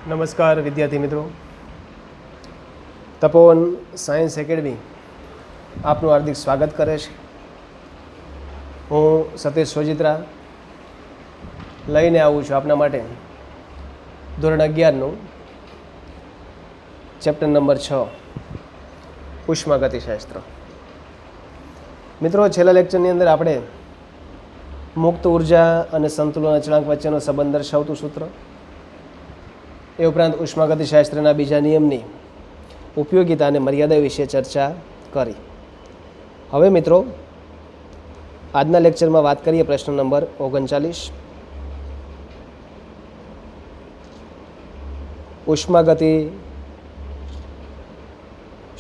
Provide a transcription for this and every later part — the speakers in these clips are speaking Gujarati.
નમસ્કાર વિદ્યાર્થી મિત્રો, તપોવન સાયન્સ એકેડમી આપનું હાર્દિક સ્વાગત કરે છે. હું સતીશ સોજિત્રા લઈને આવું છું આપના માટે ધોરણ 11નું ચેપ્ટર નંબર 6 ઉષ્માગતિશાસ્ત્ર. મિત્રો, છેલ્લા લેક્ચરની અંદર આપણે મુક્ત ઉર્જા અને સંતુલન અચળાંક વચ્ચેનો સંબંધ દર્શાવતું સૂત્ર, એ ઉપરાંત ઉષ્માગતિશાસ્ત્રના બીજા નિયમની ઉપયોગિતા અને મર્યાદા વિશે ચર્ચા કરી. હવે મિત્રો, આજના લેક્ચરમાં વાત કરીએ પ્રશ્ન નંબર 39. ઉષ્માગતિ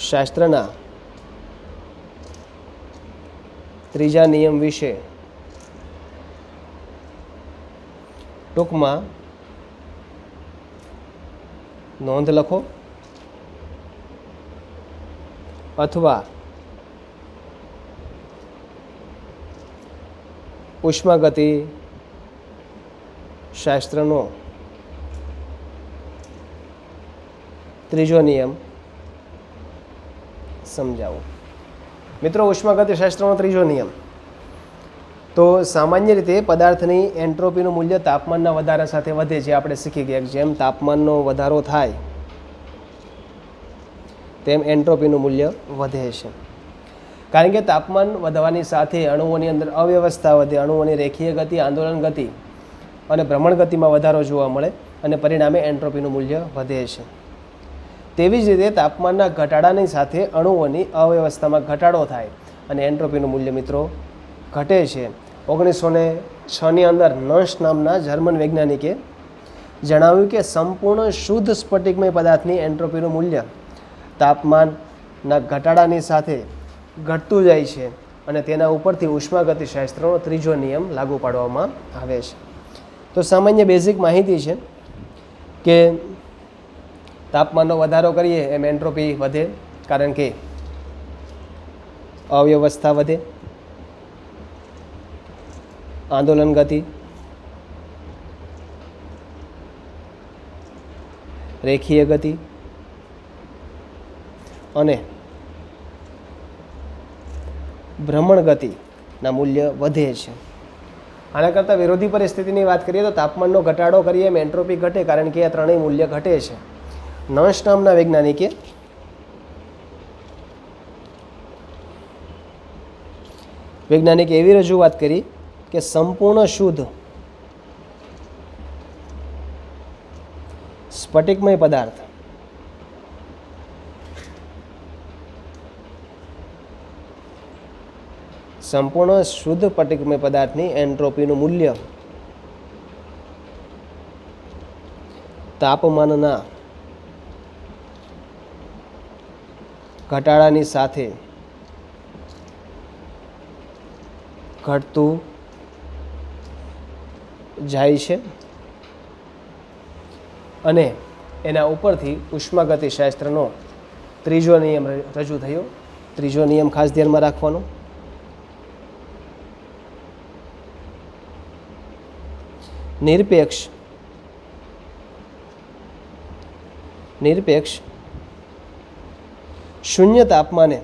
શાસ્ત્રના ત્રીજા નિયમ વિશે ટૂંકમાં નોંધ લખો અથવા ઉષ્માગતિ શાસ્ત્રનો ત્રીજો નિયમ સમજાવો. મિત્રો, ઉષ્માગતિ શાસ્ત્રનો ત્રીજો નિયમ તો સામાન્ય રીતે પદાર્થની એન્ટ્રોપીનું મૂલ્ય તાપમાનના વધારા સાથે વધે છે. આપણે શીખી ગયા જેમ તાપમાનનો વધારો થાય તેમ એન્ટ્રોપીનું મૂલ્ય વધે છે. કારણ કે તાપમાન વધવાની સાથે અણુઓની અંદર અવ્યવસ્થા વધે, અણુઓની રેખીય ગતિ, આંદોલન ગતિ અને ભ્રમણ ગતિમાં વધારો જોવા મળે અને પરિણામે એન્ટ્રોપીનું મૂલ્ય વધે છે. તેવી જ રીતે તાપમાનના ઘટાડાની સાથે અણુઓની અવ્યવસ્થામાં ઘટાડો થાય અને એન્ટ્રોપીનું મૂલ્ય મિત્રો ઘટે છે. 1906ની અંદર નર્સ નામના જર્મન વૈજ્ઞાનિકે જણાવ્યું કે સંપૂર્ણ શુદ્ધ સ્ફટિકમય પદાર્થની એન્ટ્રોપીનું મૂલ્ય તાપમાનના ઘટાડાની સાથે ઘટતું જાય છે અને તેના ઉપરથી ઉષ્માગતિશાસ્ત્રનો ત્રીજો નિયમ લાગુ પાડવામાં આવે છે. તો સામાન્ય બેઝિક માહિતી છે કે તાપમાનનો વધારો કરીએ એમ એન્ટ્રોપી વધે, કારણ કે અવ્યવસ્થા વધે, આંદોલન ગતિ, રેખીય ગતિ અને ભ્રમણ ગતિના મૂલ્ય વધે છે. આના કરતાં વિરોધી પરિસ્થિતિની વાત કરીએ તો તાપમાનનો ઘટાડો કરીએ એમ એન્ટ્રોપી ઘટે, કારણ કે આ ત્રણેય મૂલ્ય ઘટે છે. નર્સ નામના વૈજ્ઞાનિકે એવી રજૂઆત કરી કે સંપૂર્ણ શુદ્ધ સ્ફટિકમય પદાર્થ સ્ફટિકમય પદાર્થની એન્ટ્રોપીનું મૂલ્ય તાપમાનના ઘટાડાની સાથે ઘટતું જાય છે અને એના ઉપરથી ઉષ્માગતિશાસ્ત્રનો ત્રીજો નિયમ રજૂ થયો. ત્રીજો નિયમ ખાસ ધ્યાનમાં રાખવાનો. નિરપેક્ષ શૂન્ય તાપમાને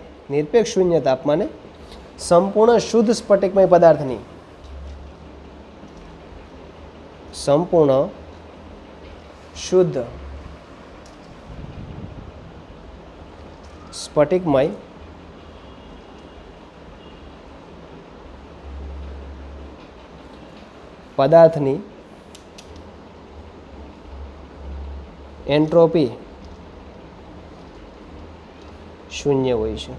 સંપૂર્ણ શુદ્ધ સ્ફટિકમય પદાર્થની સંપૂર્ણ શુદ્ધ સ્ફટિકમય પદાર્થની એન્ટ્રોપી શૂન્ય હોય છે.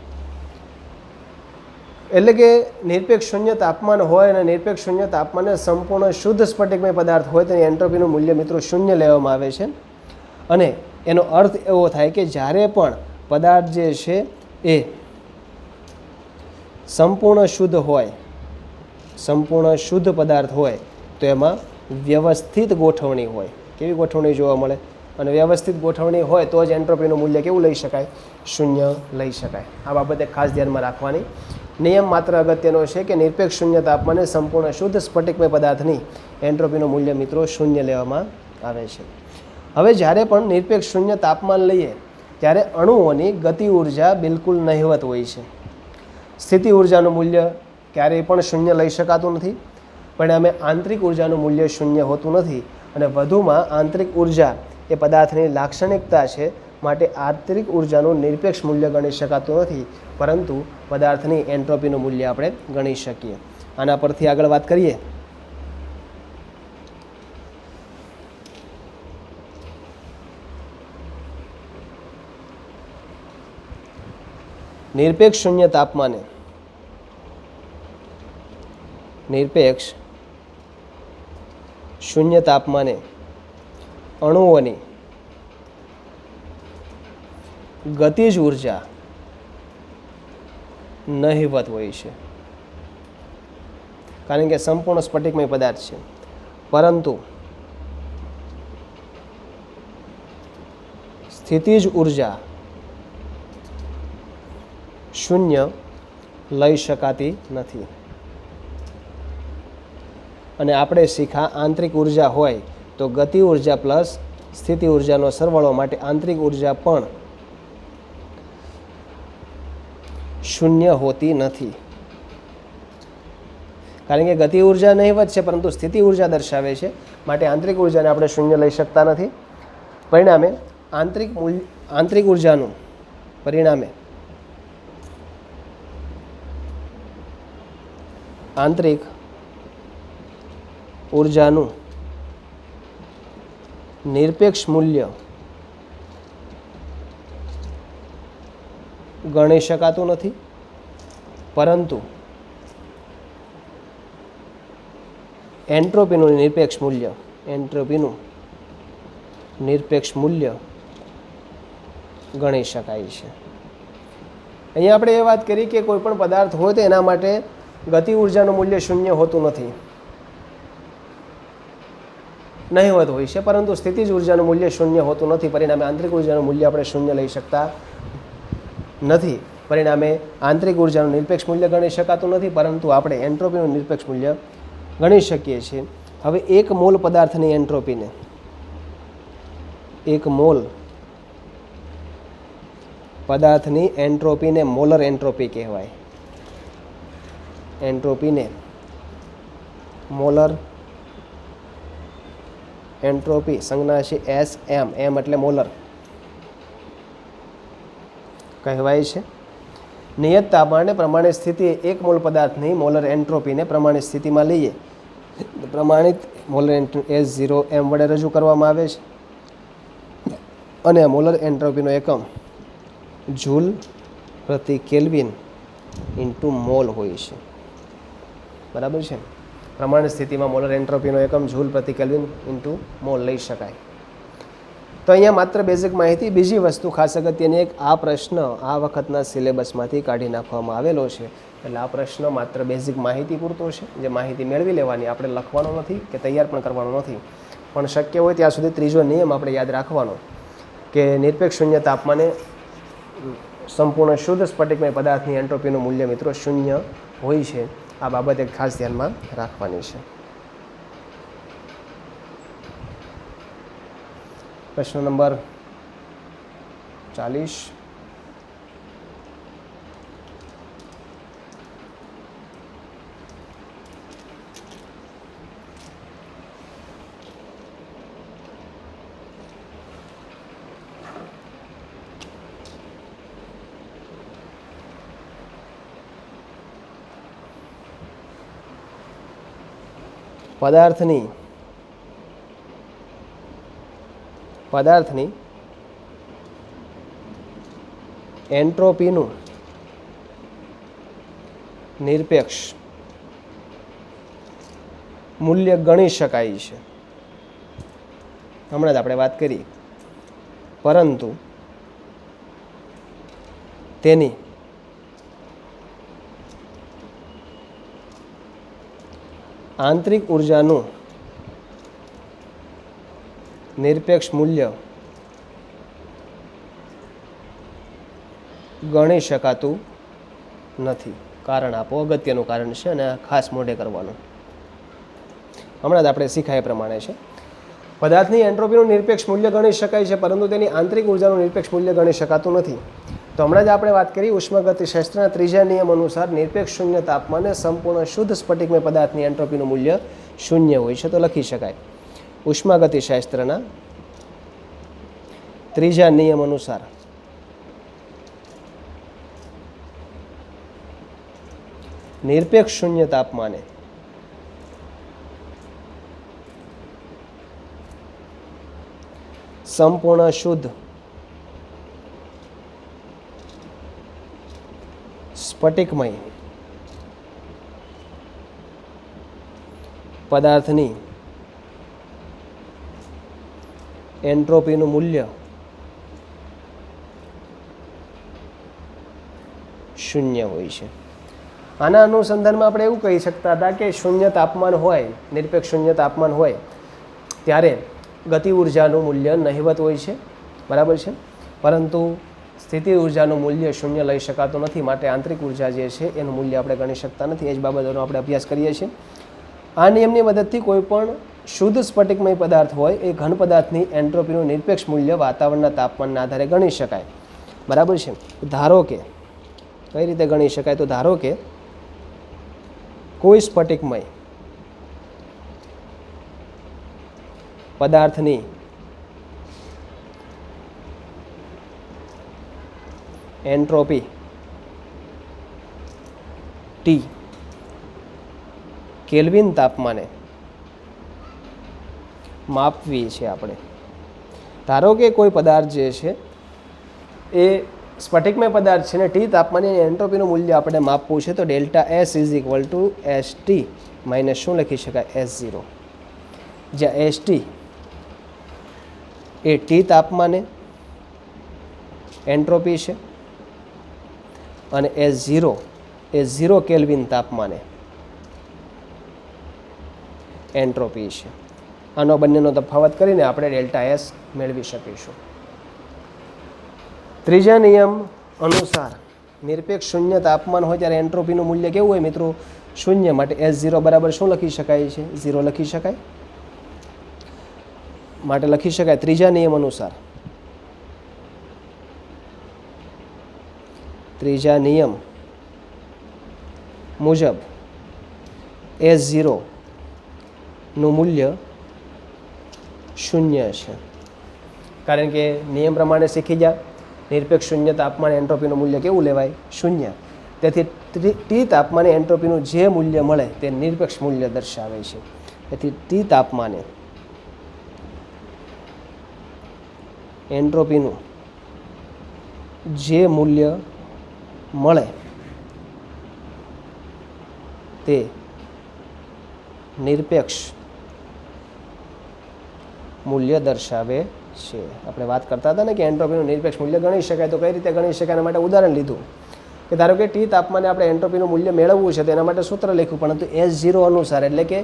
એટલે કે નિરપેક્ષ શૂન્ય તાપમાન હોય અને નિરપેક્ષ શૂન્ય તાપમાને સંપૂર્ણ શુદ્ધ સ્ફટિકમય પદાર્થ હોય તેની એન્ટ્રોપીનું મૂલ્ય મિત્રો શૂન્ય લેવામાં આવે છે. અને એનો અર્થ એવો થાય કે જ્યારે પણ પદાર્થ જે છે એ સંપૂર્ણ શુદ્ધ પદાર્થ હોય તો એમાં વ્યવસ્થિત ગોઠવણી હોય. કેવી ગોઠવણી જોવા મળે? અને વ્યવસ્થિત ગોઠવણી હોય તો જ એન્ટ્રોપીનું મૂલ્ય કેવું લઈ શકાય? શૂન્ય લઈ શકાય. આ બાબતે ખાસ ધ્યાનમાં રાખવાની. નિયમ માત્ર અગત્યનો છે કે નિરપેક્ષ શૂન્ય તાપમાને સંપૂર્ણ શુદ્ધ સ્ફટિકમય પદાર્થની એન્ટ્રોપીનું મૂલ્ય મિત્રો શૂન્ય લેવામાં આવે છે. હવે જ્યારે પણ નિરપેક્ષ શૂન્ય તાપમાન લઈએ ત્યારે અણુઓની ગતિ ઉર્જા બિલકુલ નહિવત હોય છે. સ્થિતિ ઉર્જાનું મૂલ્ય ક્યારેય પણ શૂન્ય લઈ શકાતું નથી. પરિણામે આંતરિક ઉર્જાનું મૂલ્ય શૂન્ય હોતું નથી. અને વધુમાં આંતરિક ઉર્જા એ પદાર્થની લાક્ષણિકતા છે, માટે આંતરિક ઉર્જાનું નિરપેક્ષ મૂલ્ય ગણી શકાતું નથી, પરંતુ પદાર્થની એન્ટ્રોપીનું મૂલ્ય આપણે ગણી શકીએ. આના પરથી આગળ વાત કરીએ. નિરપેક્ષ શૂન્ય તાપમાને અણુઓની ગતિજ ઉર્જા નહિવત હોય છે, કારણ કે સંપૂર્ણ સ્ફટિકમય પદાર્થ છે. પરંતુ સ્થિતિજ ઉર્જા શૂન્ય લઈ શકાતી નથી. અને આપણે શીખા આંતરિક ઉર્જા હોય તો ગતિ ઉર્જા પ્લસ સ્થિતિ ઉર્જાનો સરવાળો, માટે આંતરિક ઉર્જા પણ શૂન્ય હોતી નથી. કારણ કે ગતિ ઉર્જા નહિવત છે, પરંતુ સ્થિતિ ઉર્જા દર્શાવે છે, માટે આંતરિક ઉર્જાને આપણે શૂન્ય લઈ શકતા નથી. પરિણામે આંતરિક ઉર્જાનું નિરપેક્ષ મૂલ્ય ગણી શકાતું નથી, પરંતુ એન્ટ્રોપીનું નિરપેક્ષ મૂલ્ય ગણી શકાય છે. અહીંયા આપણે એ વાત કરી કે કોઈ પણ પદાર્થ હોય તો એના માટે ગતિ ઉર્જાનું મૂલ્ય શૂન્ય હોતું નથી, નહિવત હોય છે, પરંતુ સ્થિતિજ ઉર્જાનું મૂલ્ય શૂન્ય હોતું નથી. પરિણામે આંતરિક ઉર્જાનું મૂલ્ય આપણે શૂન્ય લઈ શકતા નથી. પરિણામે આંતરિક ઉર્જાનું નિરપેક્ષ મૂલ્ય ગણી શકાતું નથી, પરંતુ આપણે એન્ટ્રોપીનું નિરપેક્ષ મૂલ્ય ગણી શકીએ છીએ. હવે એક મોલ પદાર્થની એન્ટ્રોપીને મોલર એન્ટ્રોપી કહેવાય. મોલર એન્ટ્રોપી સંજ્ઞા છે SM, M એટલે મોલર કહેવાય છે. નિયત તાપમાને પ્રમાણિત સ્થિતિ એક મોલ પદાર્થની મોલર એન્ટ્રોપીને પ્રમાણિત સ્થિતિમાં લઈએ. પ્રમાણિત મોલર એન્ટ્રોપી S0M વડે રજૂ કરવામાં આવે છે, અને મોલર એન્ટ્રોપીનો એકમ જૂલ પ્રતિ કેલ્વિન ઇન્ટુ મોલ હોય છે. બરાબર છે. પ્રમાણિત સ્થિતિમાં મોલર એન્ટ્રોપીનો એકમ જૂલ પ્રતિ કેલ્વિન ઇન્ટુ મોલ લઈ શકાય. તો અહીંયા માત્ર બેઝિક માહિતી. બીજી વસ્તુ ખાસ અગત્યની, એક આ પ્રશ્ન આ વખતના સિલેબસમાંથી કાઢી નાખવામાં આવેલો છે. એટલે આ પ્રશ્ન માત્ર બેઝિક માહિતી પૂરતો છે, જે માહિતી મેળવી લેવાની, આપણે લખવાનો નથી કે તૈયાર પણ કરવાનો નથી. પણ શક્ય હોય ત્યાં સુધી ત્રીજો નિયમ આપણે યાદ રાખવાનો કે નિરપેક્ષ શૂન્ય તાપમાને સંપૂર્ણ શુદ્ધ સ્ફટિકમય પદાર્થની એન્ટ્રોપીનું મૂલ્ય મિત્રો શૂન્ય હોય છે. આ બાબતે ખાસ ધ્યાનમાં રાખવાની છે. પ્રશ્ન નંબર 40. પદાર્થની એન્ટ્રોપીનું નિરપેક્ષ મૂલ્ય ગણી શકાય છે. હમણાં જ આપણે વાત કરી, પરંતુ તેની આંતરિક ઉર્જાનું નિરપેક્ષ મૂલ્ય ગણી શકાતું નથી. કારણ આપો, અગત્યનું કારણ છે અને ખાસ મોઢે કરવાનું. હમણાં જ આપણે શીખાય પ્રમાણે છે. પદાર્થની એન્ટ્રોપીનું નિરપેક્ષ મૂલ્ય ગણી શકાય છે, પરંતુ તેની આંતરિક ઉર્જાનું નિરપેક્ષ મૂલ્ય ગણી શકાતું નથી. તો હમણાં જ આપણે વાત કરી ઉષ્માગતિશાસ્ત્રના ત્રીજા નિયમ અનુસાર નિરપેક્ષ શૂન્ય તાપમાને સંપૂર્ણ શુદ્ધ સ્ફટિકમય પદાર્થની એન્ટ્રોપીનું મૂલ્ય શૂન્ય હોય છે. તો લખી શકાય ઉષ્માગતિશાસ્ત્રના ત્રીજા નિયમ અનુસાર નિરપેક્ષ શૂન્ય તાપમાને સંપૂર્ણ શુદ્ધ સ્ફટિકમય પદાર્થની એન્ટ્રોપીનું મૂલ્ય શૂન્ય હોય છે. આના અનુસંધાનમાં આપણે એવું કહી શકતા હતા કે શૂન્ય તાપમાન હોય, નિરપેક્ષ શૂન્ય તાપમાન હોય ત્યારે ગતિ ઉર્જાનું મૂલ્ય નહિવત હોય છે, બરાબર છે, પરંતુ સ્થિતિ ઉર્જાનું મૂલ્ય શૂન્ય લઈ શકાતું નથી. માટે આંતરિક ઉર્જા જે છે એનું મૂલ્ય આપણે ગણી શકતા નથી. એ જ બાબતોનો આપણે અભ્યાસ કરીએ છીએ. આ નિયમની મદદથી કોઈ પણ શુદ્ધ સ્ફટિકમય પદાર્થ હોય એ ઘન પદાર્થની એન્ટ્રોપીનું નિરપેક્ષ મૂલ્ય વાતાવરણના તાપમાનના આધારે ગણી શકાય, બરાબર છે. ધારો કે કઈ રીતે ગણી શકાય? તો ધારો કે કોઈ સ્ફટિકમય પદાર્થની એન્ટ્રોપી ટી કેલ્વિન તાપમાને માપવી છે આપણે. ધારો કે કોઈ પદાર્થ જે છે એ સ્ફટિકમય પદાર્થ છે ને ટી તાપમાને એન્ટ્રોપીનું મૂલ્ય આપણે માપવું છે. તો delta S is equal two S T minus શું લખી શકાય? S0, જ્યાં એસ ટી એ ટી તાપમાને એન્ટ્રોપી છે અને S0 એ 0 કેલ્વિન તાપમાને એન્ટ્રોપી છે. આનો બંનેનો તફાવત કરીને આપણે ડેલ્ટા એસ મેળવી શકીશું. ત્રીજા નિયમ અનુસાર નિરપેક્ષ શૂન્ય તાપમાન હોય ત્યારે એન્ટ્રોપીનું મૂલ્ય કેવું હોય મિત્રો? શૂન્ય. માટે S0 બરાબર શું લખી શકાય છે? 0 લખી શકાય. માટે લખી શકાય ત્રીજા નિયમ અનુસાર, ત્રીજા નિયમ મુજબ S0 નું મૂલ્ય શૂન્ય છે. કારણ કે નિયમ પ્રમાણે શીખી ગયા, નિરપેક્ષ શૂન્ય તાપમાને એન્ટ્રોપીનું મૂલ્ય કેવું લેવાય? શૂન્ય. તેથી ટી તાપમાને એન્ટ્રોપીનું જે મૂલ્ય મળે તે નિરપેક્ષ મૂલ્ય દર્શાવે છે. તેથી ટી તાપમાને એન્ટ્રોપીનું જે મૂલ્ય મળે તે નિરપેક્ષ મૂલ્ય દર્શાવે છે. આપણે વાત કરતા હતા ને કે એન્ટ્રોપીનું નિરપેક્ષ મૂલ્ય ગણી શકાય. તો કઈ રીતે ગણી શકાય? એના માટે ઉદાહરણ લીધું કે ધારો કે ટી તાપમાને આપણે એન્ટ્રોપીનું મૂલ્ય મેળવવું છે તો એના માટે સૂત્ર લખ્યું, પરંતુ S0 અનુસાર એટલે કે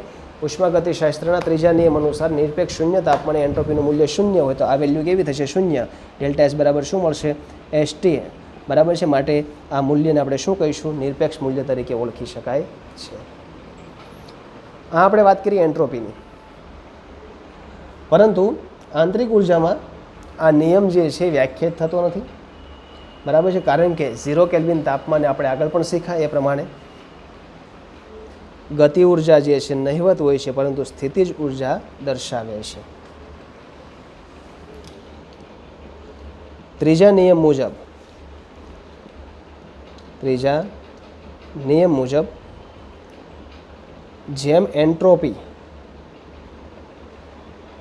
ઉષ્માગતિશાસ્ત્રના ત્રીજા નિયમ અનુસાર નિરપેક્ષ શૂન્ય તાપમાને એન્ટ્રોપીનું મૂલ્ય શૂન્ય હોય તો આ વેલ્યુ કેવી થશે? શૂન્ય. ડેલ્ટા એસ બરાબર શું મળશે? ST, બરાબર છે. માટે આ મૂલ્યને આપણે શું કહીશું? નિરપેક્ષ મૂલ્ય તરીકે ઓળખી શકાય છે. આ આપણે વાત કરીએ એન્ટ્રોપીની. પરંતુ આંતરિક ઉર્જામાં આ નિયમ જે છે વ્યાખ્યાયિત થતો નથી, બરાબર છે. કારણ કે 0 કેલ્વિન તાપમાને આપણે આગળ પણ શીખ્યા એ પ્રમાણે ગતિ ઉર્જા જે છે નહિવત હોય છે, પરંતુ સ્થિતિજ ઉર્જા દર્શાવે છે. ત્રીજા નિયમ મુજબ જેમ એન્ટ્રોપી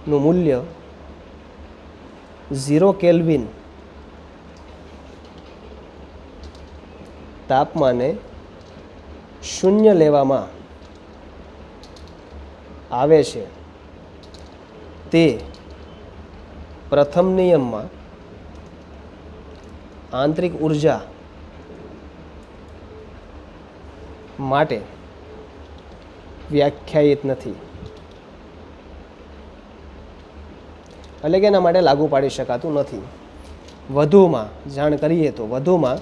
નું મૂલ્ય 0 કેલ્વિન તાપમાને શૂન્ય લેવામાં આવે છે તે પ્રથમ નિયમમાં આંતરિક ઉર્જા માટે વ્યાખ્યાયિત નથી, એટલે કે એના માટે લાગુ પાડી શકાતું નથી. વધુમાં જાણ કરીએ તો વધુમાં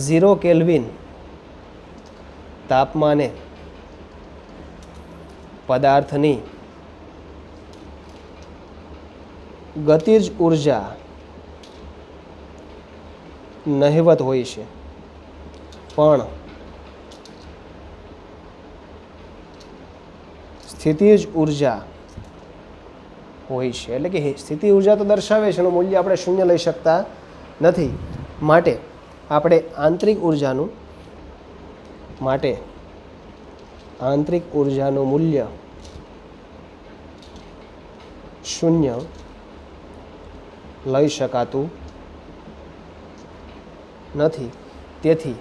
0 કેલ્વિન તાપમાને પદાર્થની ગતિજ ઉર્જા નહિવત હોય છે, પણ સ્થિતિજ ઉર્જા હોય છે. એટલે કે સ્થિતિ ઉર્જા તો દર્શાવે છે, એનું મૂલ્ય આપણે શૂન્ય લઈ શકતા નથી. માટે આપણે આંતરિક ઉર્જાનું મૂલ્ય શૂન્ય લઈ શકાતું નથી. તેથી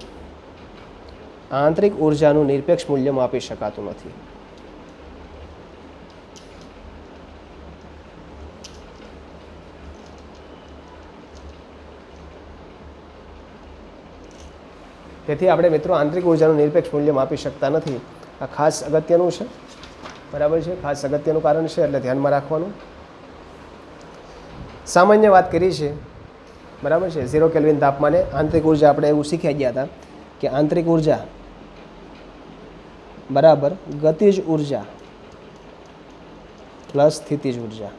આંતરિક ઉર્જાનું નિરપેક્ષ મૂલ્ય માપી શકાતું નથી. તેથી આપણે મિત્રો આંતરિક ઉર્જાનું નિરપેક્ષ મૂલ્ય માપી શકતા નથી. આ ખાસ અગત્યનું છે, બરાબર છે, ખાસ અગત્યનું કારણ છે, એટલે ધ્યાનમાં રાખવાનું. સામાન્ય વાત કરી છે, બરાબર છે. 0 કેલ્વિન તાપમાને આંતરિક ઉર્જા આપણે એવું શીખ્યા ગયા હતા કે આંતરિક ઉર્જા બરાબર ગતિજ ઉર્જા પ્લસ સ્થિતિજ ઉર્જા.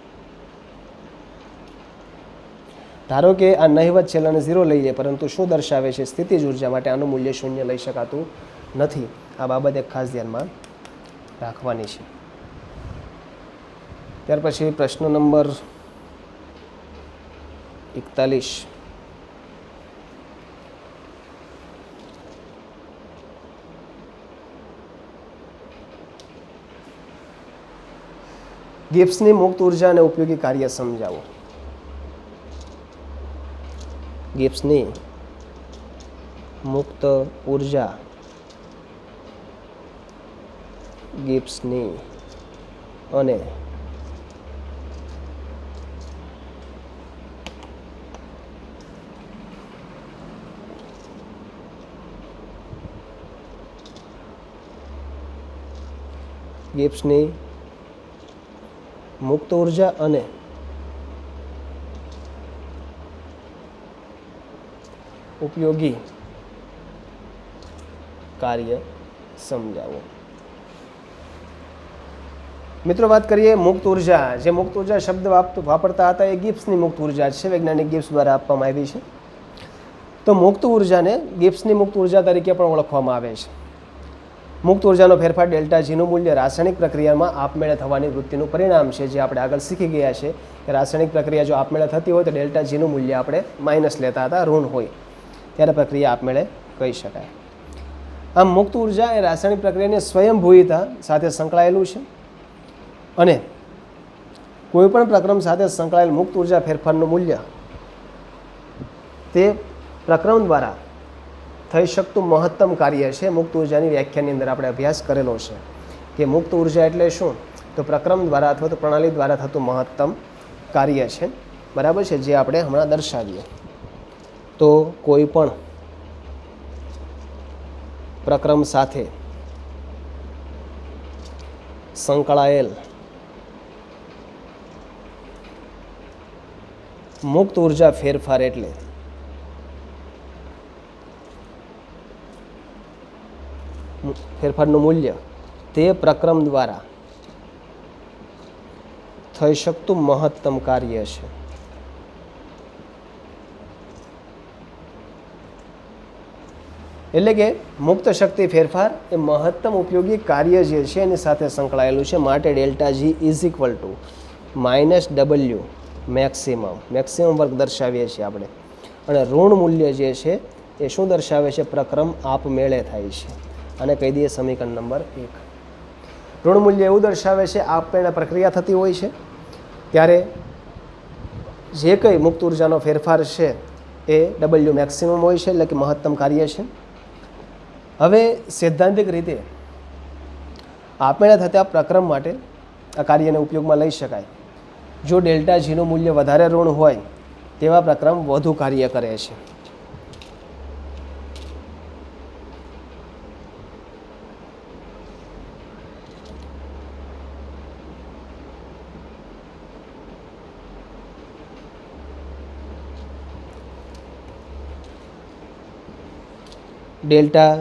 ધારો કે આ નહિવત છેલ્લાને 0 લઈએ, પરંતુ શું દર્શાવે છે? સ્થિતિજ ઉર્જા. માટે આનું મૂલ્ય શૂન્ય લઈ શકાતું નથી. આ બાબત એક ખાસ ધ્યાનમાં રાખવાની છે. ત્યાર પછી પ્રશ્ન નંબર 41. ગિબ્સની મુક્ત ઉર્જા અને ઉપયોગી કાર્ય સમજાવો. ગિબ્સની મુક્ત ઉર્જા, ગિબ્સની અને ગિબ્સની મુક્ત ઉર્જા અને ઉપયોગી કાર્ય સમજાવો. મિત્રો વાત કરીએ મુક્ત ઉર્જા. જે મુક્ત ઉર્જા શબ્દ વાપરતા હતા એ ગિબ્સની મુક્ત ઉર્જા છે, વૈજ્ઞાનિક ગિબ્સ દ્વારા આપવામાં આવી છે. તો મુક્ત ઉર્જાને ગિબ્સની મુક્ત ઉર્જા તરીકે પણ ઓળખવામાં આવે છે. મુક્ત ઉર્જાનો ફેરફાર ડેલ્ટા જીનું મૂલ્ય રાસાયણિક પ્રક્રિયામાં આપમેળે થવાની વૃત્તિનું પરિણામ છે. જે આપણે આગળ શીખી ગયા છે કે રાસાયણિક પ્રક્રિયા જો આપમેળે થતી હોય તો ડેલ્ટા જીનું મૂલ્ય આપણે માઇનસ લેતા હતા, ઋણ હોય ત્યારે પ્રક્રિયા આપમેળે કહી શકાય. આમ મુક્ત ઉર્જા એ રાસાયણિક પ્રક્રિયાની સ્વયંભૂયતા સાથે સંકળાયેલું છે અને કોઈપણ પ્રક્રમ સાથે સંકળાયેલ મુક્ત ઉર્જા ફેરફારનું મૂલ્ય તે પ્રક્રમ દ્વારા થઈ શકતું મહત્તમ કાર્ય છે. મુક્ત ઉર્જાની વ્યાખ્યાની અંદર આપણે અભ્યાસ કરેલો છે કે મુક્ત ઉર્જા એટલે શું? તો પ્રક્રમ દ્વારા અથવા તો પ્રણાલી દ્વારા થતું મહત્તમ કાર્ય છે, બરાબર છે, જે આપણે હમણાં દર્શાવીએ. તો કોઈ પણ પ્રક્રમ સાથે સંકળાયેલ મુક્ત ઉર્જા ફેરફાર એટલે ફેરફારનું મૂલ્ય તે પ્રક્રમ દ્વારા થઈ શકતું મહત્તમ કાર્ય છે. એટલે કે મુક્ત શક્તિ ફેરફાર એ મહત્તમ ઉપયોગી કાર્ય જે છે એની સાથે સંકળાયેલું છે. માટે delta G is equal to -W maximum વર્ગ દર્શાવીએ છીએ આપણે. અને ઋણ મૂલ્ય જે છે એ શું દર્શાવે છે? પ્રક્રમ આપમેળે થાય છે. અને કહી દઈએ સમીકરણ નંબર 1. ઋણ મૂલ્ય એવું દર્શાવે છે આપમેળે પ્રક્રિયા થતી હોય છે ત્યારે જે કંઈ મુક્ત ઉર્જાનો ફેરફાર છે એ W મેક્સિમમ હોય છે, એટલે કે મહત્તમ કાર્ય છે. હવે સૈદ્ધાંતિક રીતે આપમેળે થતા પ્રક્રમ માટે આ કાર્યને ઉપયોગમાં લઈ શકાય. જો ડેલ્ટા જીનું મૂલ્ય વધારે ઋણ હોય તેવા પ્રક્રમ વધુ કાર્ય કરે છે. ડેલ્ટા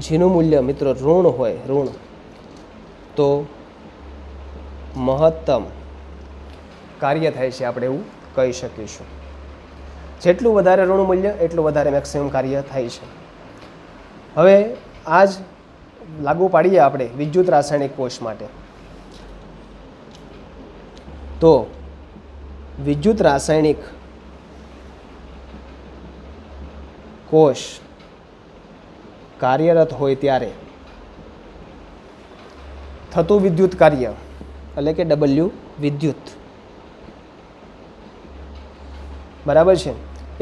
જીનું મૂલ્ય મિત્રો ઋણ હોય, ઋણ, તો મહત્તમ કાર્ય થાય છે, આપણે એવું કહી શકીશું. જેટલું વધારે ઋણ મૂલ્ય એટલું વધારે મેક્સિમમ કાર્ય થાય છે. હવે આ જ લાગુ પાડીએ આપણે વિદ્યુત રાસાયણિક કોષ માટે. તો વિદ્યુત રાસાયણિક કોષ કાર્યરત હોય ત્યારે થતું વિદ્યુત કાર્ય એટલે કે W વિદ્યુત, બરાબર છે,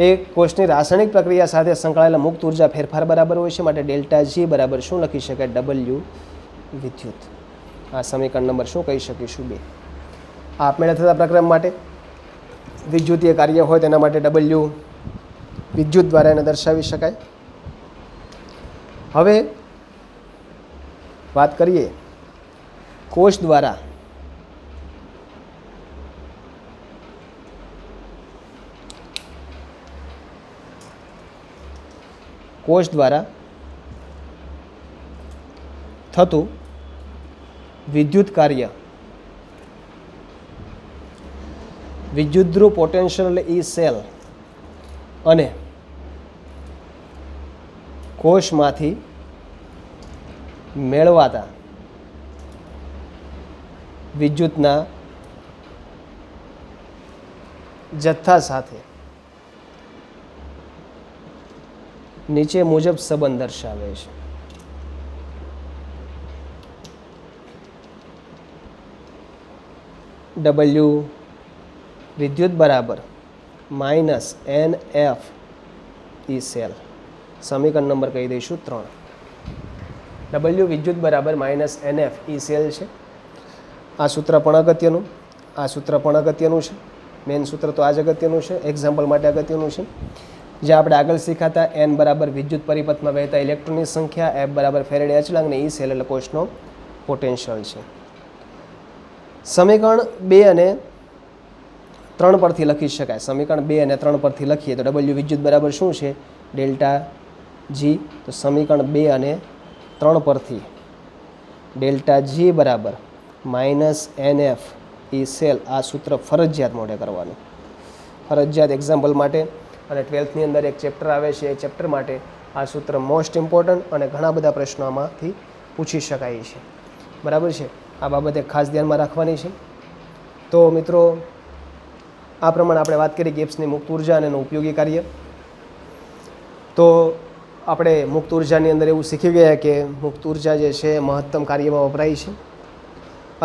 એ કોષની રાસાયણિક પ્રક્રિયા સાથે સંકળાયેલા મુક્ત ઉર્જા ફેરફાર બરાબર હોય છે. માટે ડેલ્ટા G બરાબર શું લખી શકાય? W વિદ્યુત. આ સમીકરણ નંબર શું કહી શકીશું? 2. આપમેળે થતા પ્રક્રમ માટે વિદ્યુતીય કાર્ય હોય તેના માટે W વિદ્યુત દ્વારા એને દર્શાવી શકાય. હવે વાત કરીએ કોષ દ્વારા થતું વિદ્યુત કાર્ય. વિદ્યુતધ્રુવ પોટેન્શિયલ એટલે E સેલ અને કોષમાંથી મેળવાતા વિદ્યુતના જથ્થા સાથે નીચે મુજબ સંબંધ દર્શાવે છે. W વિદ્યુત બરાબર -NF E સેલ. સમીકરણ નંબર કહી દઈશું 3. W વિદ્યુત બરાબર -NF E સેલ છે. આ સૂત્ર પણ અગત્યનું, આ સૂત્ર પણ અગત્યનું છે. મેઇન સૂત્ર તો આ જ અગત્યનું છે, એક્ઝામ્પલ માટે અગત્યનું છે. જે આપણે આગળ શીખાતા N બરાબર વિદ્યુત પરિપથમાં વહેતા ઇલેક્ટ્રોનની સંખ્યા, F બરાબર ફેરેડે અચળાંક ને E સેલ એટલે કોષનો પોટેન્શિયલ છે. સમીકરણ 2 અને 3 પરથી લખી શકાય. સમીકરણ 2 અને 3 પરથી લખીએ તો W વિદ્યુત બરાબર શું છે? Delta G. તો સમીકરણ 2 અને 3 પરથી ડેલ્ટા G બરાબર -NF E સેલ. આ સૂત્ર ફરજિયાત મોઢે કરવાનું, ફરજિયાત એક્ઝામ્પલ માટે. અને 12થની અંદર એક ચેપ્ટર આવે છે, એ ચેપ્ટર માટે આ સૂત્ર મોસ્ટ ઇમ્પોર્ટન્ટ અને ઘણા બધા પ્રશ્નો આમાંથી પૂછી શકાય છે, બરાબર છે. આ બાબતે ખાસ ધ્યાનમાં રાખવાની છે. તો મિત્રો આ પ્રમાણે આપણે વાત કરી ગિબ્સની મુક્ત ઉર્જા અને એનું ઉપયોગી કાર્ય. તો આપણે મુક્ત ઉર્જાની અંદર એવું શીખી ગયા કે મુક્ત ઉર્જા જે છે મહત્તમ કાર્યમાં વપરાય છે,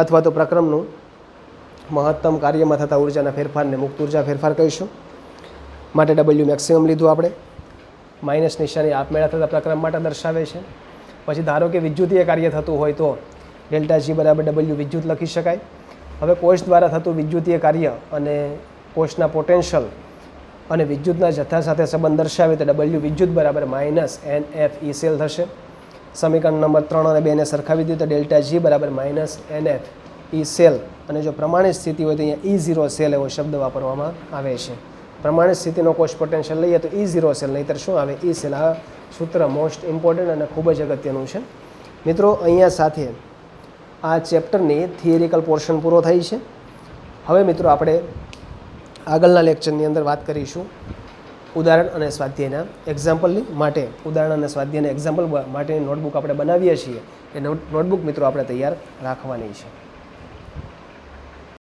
અથવા તો પ્રક્રમનું મહત્તમ કાર્યમાં થતા ઉર્જાના ફેરફારને મુક્ત ઉર્જા ફેરફાર કહીશું. માટે W મેક્સિમમ લીધું આપણે. માઇનસ નિશાની આપમેળે થતા પ્રક્રમ માટે દર્શાવે છે. પછી ધારો કે વિદ્યુતીય કાર્ય થતું હોય તો ડેલ્ટા G બરાબર W વિદ્યુત લખી શકાય. હવે કોષ દ્વારા થતું વિદ્યુતીય કાર્ય અને કોષના પોટેન્શિયલ અને વિદ્યુતના જથ્થા સાથે સંબંધ દર્શાવે તો W વિદ્યુત બરાબર -NF E સેલ થશે. સમીકરણ નંબર 3 અને 2 ને સરખાવી દીધું તો ડેલ્ટા G બરાબર -NF E સેલ. અને જો પ્રમાણિત સ્થિતિ હોય તો અહીંયા E0 સેલ એવો શબ્દ વાપરવામાં આવે છે. પ્રમાણિત સ્થિતિનો કોષ પોટેન્શિયલ લઈએ તો E0 સેલ, નહીંતર શું આવે? E cell. આ સૂત્ર મોસ્ટ ઇમ્પોર્ટન્ટ અને ખૂબ જ અગત્યનું છે. મિત્રો અહીંયા સાથે આ ચેપ્ટરની થિયરિકલ પોર્શન પૂરો થાય છે. હવે મિત્રો આપણે આગળના લેક્ચરની અંદર વાત કરીશું ઉદાહરણ અને સ્વાધ્યાયના એક્ઝામ્પલની. માટે ઉદાહરણ અને સ્વાધ્યાયના એક્ઝામ્પલ માટેની નોટબુક આપણે બનાવીએ છીએ. એ નોટબુક મિત્રો આપણે તૈયાર રાખવાની છે.